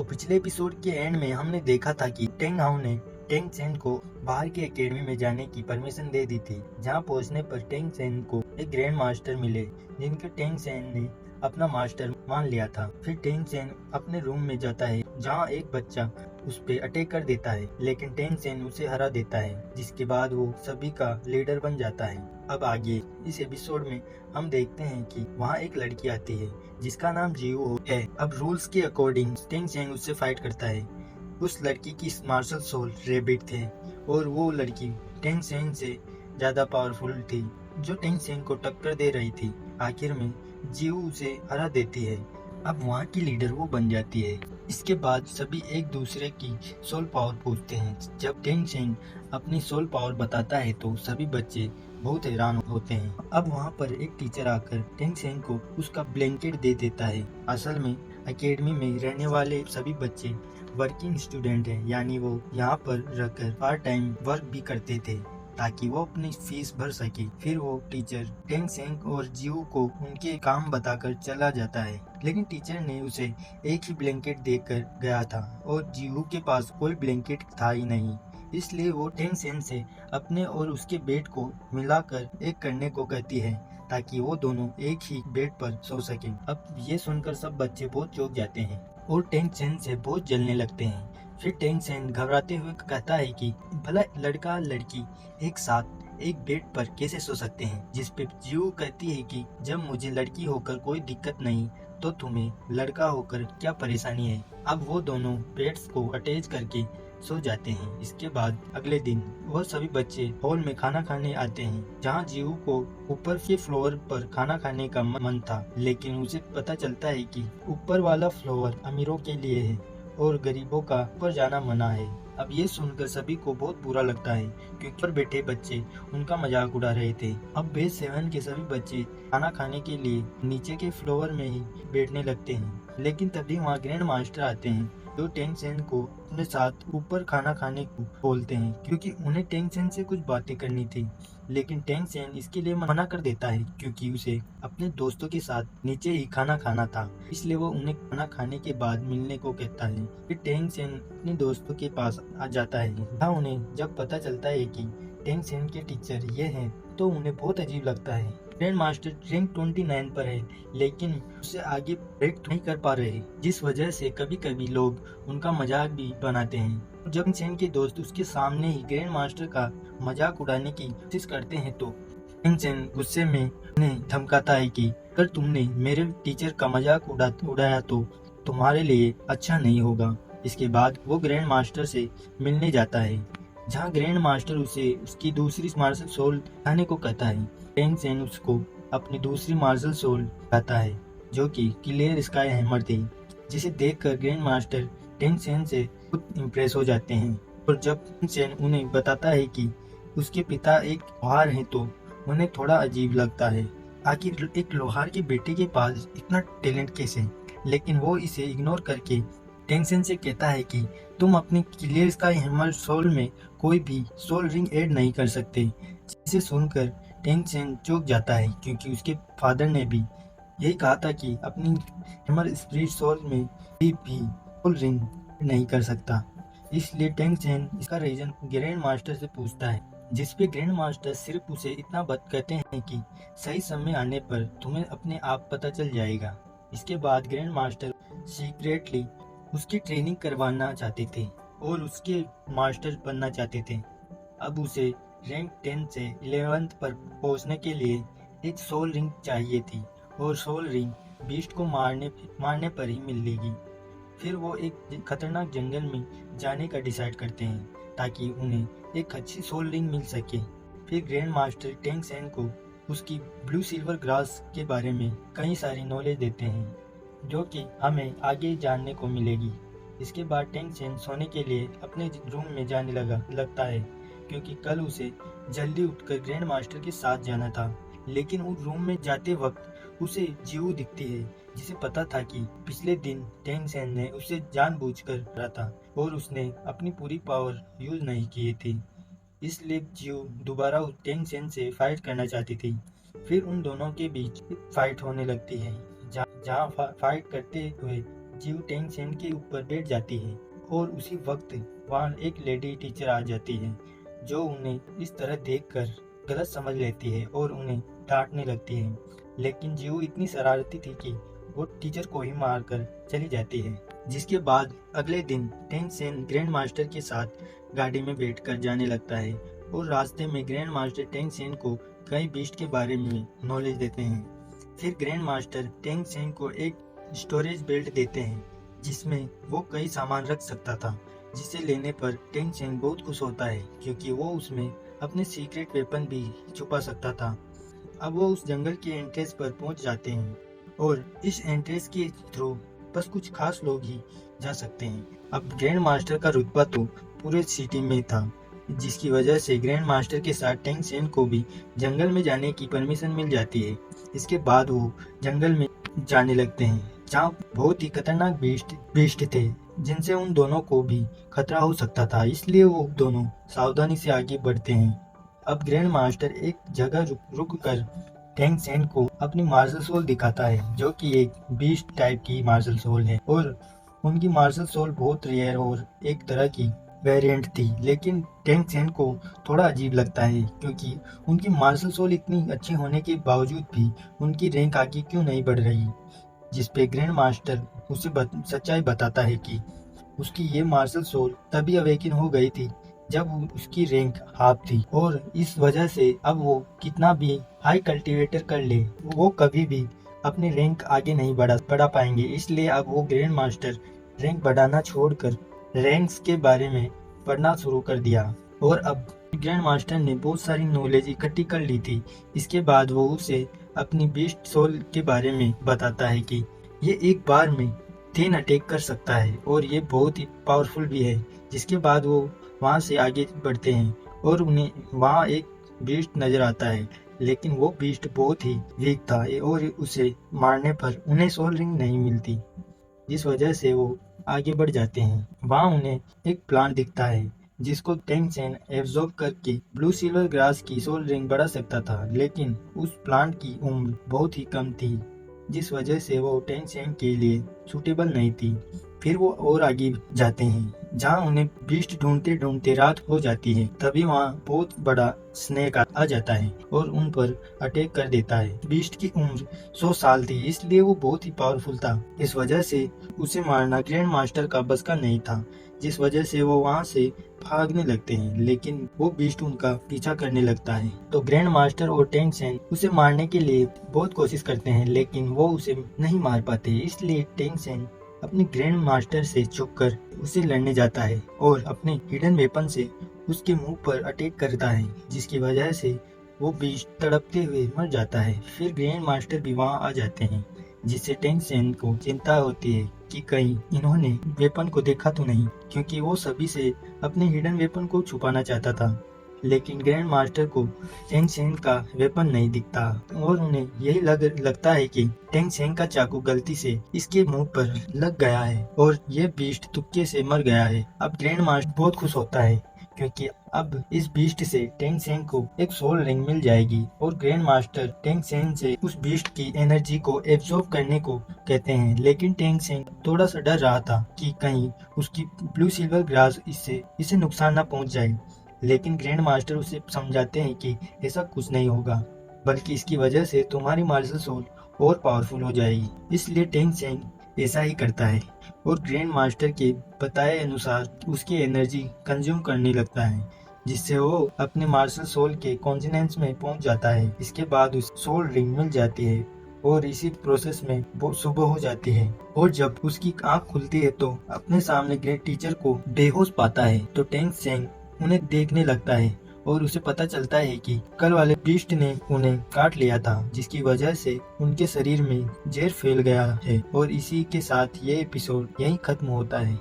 तो पिछले एपिसोड के एंड में हमने देखा था कि टेंग हाउ ने टेंग सेन को बाहर की एकेडमी में जाने की परमिशन दे दी थी। जहां पहुंचने पर टेंग सेन को एक ग्रैंड मास्टर मिले जिनके टेंग सेन ने अपना मास्टर मान लिया था। फिर टेंग सेन अपने रूम में जाता है जहां एक बच्चा उस पे अटैक कर देता है, लेकिन टेंग सेन उसे हरा देता है, जिसके बाद वो सभी का लीडर बन जाता है। अब आगे इस एपिसोड में हम देखते हैं कि वहाँ एक लड़की आती है जिसका नाम जीवू है। अब रूल्स के अकॉर्डिंग टेंग सेन उससे फाइट करता है। उस लड़की की मार्शल सोल रेबिट थे और वो लड़की टेंग सेन से ज्यादा पावरफुल थी, जो टेंग सेन को टक्कर दे रही थी। आखिर में जीवू उसे हरा देती है। अब वहाँ की लीडर वो बन जाती है। इसके बाद सभी एक दूसरे की सोल पावर पूछते हैं। जब टेंग सेन अपनी सोल पावर बताता है तो सभी बच्चे बहुत हैरान होते हैं। अब वहाँ पर एक टीचर आकर टेंग सेन को उसका ब्लैंकेट दे देता है। असल में एकेडमी में रहने वाले सभी बच्चे वर्किंग स्टूडेंट हैं, यानी वो यहाँ पर रहकर पार्ट टाइम वर्क भी करते थे ताकि वो अपनी फीस भर सके। फिर वो टीचर टेंग सेन और जीवू को उनके काम बताकर चला जाता है, लेकिन टीचर ने उसे एक ही ब्लैंकेट देकर गया था और जीवू के पास कोई ब्लैंकेट था ही नहीं। इसलिए वो टेंग सेन से अपने और उसके बेड को मिलाकर एक करने को कहती है ताकि वो दोनों एक ही बेड पर सो सकें। अब ये सुनकर सब बच्चे बहुत चौंक जाते हैं और टेंग सेन से बहुत जलने लगते हैं। फिर टेंग सेन घबराते हुए कहता है कि भला लड़का लड़की एक साथ एक बेड पर कैसे सो सकते हैं, जिस पे जीवू कहती है कि जब मुझे लड़की होकर कोई दिक्कत नहीं तो तुम्हें लड़का होकर क्या परेशानी है। अब वो दोनों बेड्स को अटैच करके सो जाते हैं। इसके बाद अगले दिन वह सभी बच्चे हॉल में खाना खाने आते हैं, जहां जीवू को ऊपर के फ्लोर पर खाना खाने का मन था, लेकिन उसे पता चलता है कि ऊपर वाला फ्लोर अमीरों के लिए है और गरीबों का ऊपर जाना मना है। अब ये सुनकर सभी को बहुत बुरा लगता है क्योंकि ऊपर बैठे बच्चे उनका मजाक उड़ा रहे थे। अब बेस 7 के सभी बच्चे खाना खाने के लिए नीचे के फ्लोर में ही बैठने लगते हैं, लेकिन तभी वहाँ ग्रैंड मास्टर आते हैं जो टेंग सेन को अपने साथ ऊपर खाना खाने को बोलते हैं क्योंकि उन्हें टेंग सेन से कुछ बातें करनी थी। लेकिन टेंग सेन इसके लिए मना कर देता है क्योंकि उसे अपने दोस्तों के साथ नीचे ही खाना खाना था, इसलिए वो उन्हें खाना खाने के बाद मिलने को कहता है। फिर टेंग सेन अपने दोस्तों के पास आ जाता है, जहाँ उन्हें जब पता चलता है कि टेंग सेन के टीचर ये हैं तो उन्हें बहुत अजीब लगता है। ग्रैंड मास्टर रैंक 29 पर है, लेकिन उससे आगे ब्रेक नहीं कर पा रहे, जिस वजह से कभी कभी लोग उनका मजाक भी बनाते हैं। जब सेन के दोस्त उसके सामने ही ग्रैंड मास्टर का मजाक उड़ाने की कोशिश करते हैं तो सेन गुस्से में उन्हें धमकाता है कि अगर तुमने मेरे टीचर का मजाक उड़ाया तो तुम्हारे लिए अच्छा नहीं होगा। इसके बाद वो ग्रैंड मास्टर से मिलने जाता है, जहाँ ग्रैंड मास्टर उसे उसकी दूसरी मार्शल सोल दिखाने को कहता है। टेंग सेन उसको अपनी दूसरी मार्शल सोल दिखाता है जो कि क्लियर स्काई हैमर थी, जिसे देखकर ग्रैंड मास्टर टेंग सेन से खुद इम्प्रेस हो जाते हैं। और जब टेंग सेन उन्हें बताता है कि उसके पिता एक लोहार हैं तो उन्हें थोड़ा अजीब लगता है। आखिर एक लोहार के बेटे के पास इतना टैलेंट कैसे, लेकिन वो इसे इग्नोर करके टेंग सेन से कहता है कि तुम अपनी क्लियर स्काई हैमर सोल में कोई भी सोल रिंग ऐड नहीं कर सकते। जिसे सुनकर टेंग सेन चौंक जाता है क्योंकि उसके फादर ने भी यही कहा था कि अपनी हैमर स्पिरिट सोल में भी सोल रिंग नहीं कर सकता। इसलिए टेंग सेन इसका रीजन ग्रैंड मास्टर से पूछता है, जिसपे ग्रैंड मास्टर सिर्फ उसे इतना बात कहते हैं कि सही समय आने पर तुम्हें अपने आप पता चल जाएगा। इसके बाद ग्रैंड मास्टर सीक्रेटली उसकी ट्रेनिंग करवाना चाहते थे और उसके मास्टर बनना चाहते थे। अब उसे रैंक 10 से 11 पर पहुंचने के लिए एक सोल रिंग चाहिए थी और सोल रिंग बीस्ट को मारने पर ही मिलेगी। फिर वो एक खतरनाक जंगल में जाने का डिसाइड करते हैं ताकि उन्हें एक अच्छी सोल रिंग मिल सके। फिर ग्रैंड मास्टर टेंग सेन को उसकी ब्लू सिल्वर ग्रास के बारे में कई सारी नॉलेज देते हैं जो कि हमें आगे जानने को मिलेगी। इसके बाद टेंग सेन सोने के लिए अपने रूम में जाने लगता है क्योंकि कल उसे जल्दी उठकर ग्रैंड मास्टर के साथ जाना था। लेकिन उस रूम में जाते वक्त उसे जीवू दिखती है, जिसे पता था कि पिछले दिन टेंग सेन ने उसे जानबूझकर मारा था और उसने अपनी पूरी पावर यूज नहीं की थी, इसलिए जीवू दोबारा टेंग सेन से फाइट करना चाहती थी। फिर उन दोनों के बीच फाइट होने लगती है, जहाँ फाइट करते हुए जीव टेंग सेन के ऊपर बैठ जाती है और उसी वक्त वहाँ एक लेडी टीचर आ जाती है जो उन्हें इस तरह देखकर गलत समझ लेती है और उन्हें डांटने लगती है। लेकिन जीव इतनी शरारती थी कि वो टीचर को ही मारकर चली जाती है। जिसके बाद अगले दिन टेंग सेन ग्रैंड मास्टर के साथ गाड़ी में बैठकर जाने लगता है और रास्ते में ग्रैंड मास्टर टेंग सेन को कई बीस्ट के बारे में नॉलेज देते हैं। फिर ग्रैंड मास्टर टेंग सेन को एक स्टोरेज बेल्ट देते हैं जिसमें वो कई सामान रख सकता था, जिसे लेने पर टेंग सेन बहुत खुश होता है क्योंकि वो उसमें अपने सीक्रेट वेपन भी छुपा सकता था। अब वो उस जंगल के एंट्रेंस पर पहुंच जाते हैं और इस एंट्रेंस के थ्रू बस कुछ खास लोग ही जा सकते हैं। अब ग्रैंड मास्टर का रुतबा तो पूरे सिटी में था, जिसकी वजह से ग्रैंड मास्टर के साथ टेंग सेन को भी जंगल में जाने की परमिशन मिल जाती है। इसके बाद वो जंगल में जाने लगते हैं जहाँ बहुत ही खतरनाक बीस्ट थे जिनसे उन दोनों को भी खतरा हो सकता था, इसलिए वो दोनों सावधानी से आगे बढ़ते हैं। अब ग्रैंड मास्टर एक जगह रुक कर टेंग सेन को अपनी मार्शल सोल दिखाता है जो कि एक बीस्ट टाइप की मार्शल सोल है और उनकी मार्शल सोल बहुत रेयर और एक तरह की वेरिएंट थी। लेकिन टेंग सेन को थोड़ा अजीब लगता है क्योंकि उनकी मार्शल सोल इतनी अच्छी होने के बावजूद भी उनकी रैंक आगे क्यों नहीं बढ़ रही, जिस पे ग्रैंड मास्टर उसे सच्चाई बताता है कि उसकी ये मार्शल सोल तभी अवेकन हो गई थी जब उसकी रैंक हाफ थी और इस वजह से अब वो कितना भी हाई कल्टीवेटर कर ले वो कभी भी अपने रैंक आगे नहीं बढ़ा पाएंगे। इसलिए अब वो ग्रैंड मास्टर रैंक बढ़ाना छोड़कर रैंक्स के बारे में पढ़ना शुरू कर दिया और अब ग्रैंड मास्टर ने बहुत सारी नॉलेज इकट्ठी कर ली थी। इसके बाद वो उसे अपनी बीस्ट सोल के बारे में बताता है कि ये एक बार में 3 अटैक कर सकता है और ये बहुत ही पावरफुल भी है। जिसके बाद वो वहाँ से आगे बढ़ते हैं और उन्हें वहाँ एक बीस्ट नजर आता है, लेकिन वो बीस्ट बहुत ही वीक था और उसे मारने पर उन्हें सोल रिंग नहीं मिलती, जिस वजह से वो आगे बढ़ जाते हैं। वहाँ उन्हें एक प्लांट दिखता है जिसको टेंग सेन एब्जॉर्ब करके ब्लू सिल्वर ग्रास की सोल रिंग बढ़ा सकता था, लेकिन उस प्लांट की उम्र बहुत ही कम थी, जिस वजह से वो टेंग सेन के लिए सूटेबल नहीं थी। फिर वो और आगे जाते हैं जहाँ उन्हें बीस्ट ढूंढते ढूंढते रात हो जाती है। तभी वहाँ बहुत बड़ा स्नेक आ जाता है और उन पर अटैक कर देता है। बीस्ट की उम्र 100 साल थी, इसलिए वो बहुत ही पावरफुल था। इस वजह से उसे मारना ग्रैंड मास्टर का बस का नहीं था, जिस वजह से वो वहाँ से भागने लगते हैं, लेकिन वो बीस्ट उनका पीछा करने लगता है। तो ग्रैंड मास्टर और टेंग सेन उसे मारने के लिए बहुत कोशिश करते हैं, लेकिन वो उसे नहीं मार पाते। इसलिए टेंग सेन अपने ग्रैंड मास्टर से छुपकर उसे लड़ने जाता है और अपने हिडन वेपन से उसके मुंह पर अटैक करता है, जिसकी वजह से वो बीस्ट तड़पते हुए मर जाता है। फिर ग्रैंड मास्टर भी वहाँ आ जाते हैं, जिससे टेंग सेन को चिंता होती है कि कहीं इन्होंने वेपन को देखा तो नहीं, क्योंकि वो सभी से अपने हिडन वेपन को छुपाना चाहता था। लेकिन ग्रैंड मास्टर को टेंग सेन का वेपन नहीं दिखता और उन्हें यही लगता है कि टेंग सेन का चाकू गलती से इसके मुंह पर लग गया है और ये बीस्ट तुक्के से मर गया है। अब ग्रैंड मास्टर बहुत खुश होता है क्योंकि अब इस बीस्ट से टेंग सेन को एक सोल रिंग मिल जाएगी और ग्रैंड मास्टर टेंग सेन से उस बीस्ट की एनर्जी को एब्जॉर्ब करने को कहते हैं। लेकिन टेंग सेन थोड़ा सा डर रहा था कि कहीं उसकी ब्लू सिल्वर ग्रास इसे नुकसान न पहुंच जाए, लेकिन ग्रैंड मास्टर उसे समझाते हैं कि ऐसा कुछ नहीं होगा, बल्कि इसकी वजह से तुम्हारी मार्शल सोल और पावरफुल हो जाएगी। इसलिए टेंग सेन ऐसा ही करता है और ग्रैंड मास्टर के बताए अनुसार उसकी एनर्जी कंज्यूम करने लगता है, जिससे वो अपने मार्शल सोल के कॉन्फिडेंस में पहुंच जाता है। इसके बाद उस सोल रिंग मिल जाती है और इसी प्रोसेस में वो सुबह हो जाती है और जब उसकी आंख खुलती है तो अपने सामने ग्रेट टीचर को बेहोश पाता है। तो टेंग सेन उन्हें देखने लगता है और उसे पता चलता है कि कल वाले बीस्ट ने उन्हें काट लिया था, जिसकी वजह से उनके शरीर में जहर फैल गया है। और इसी के साथ ये एपिसोड यहीं खत्म होता है।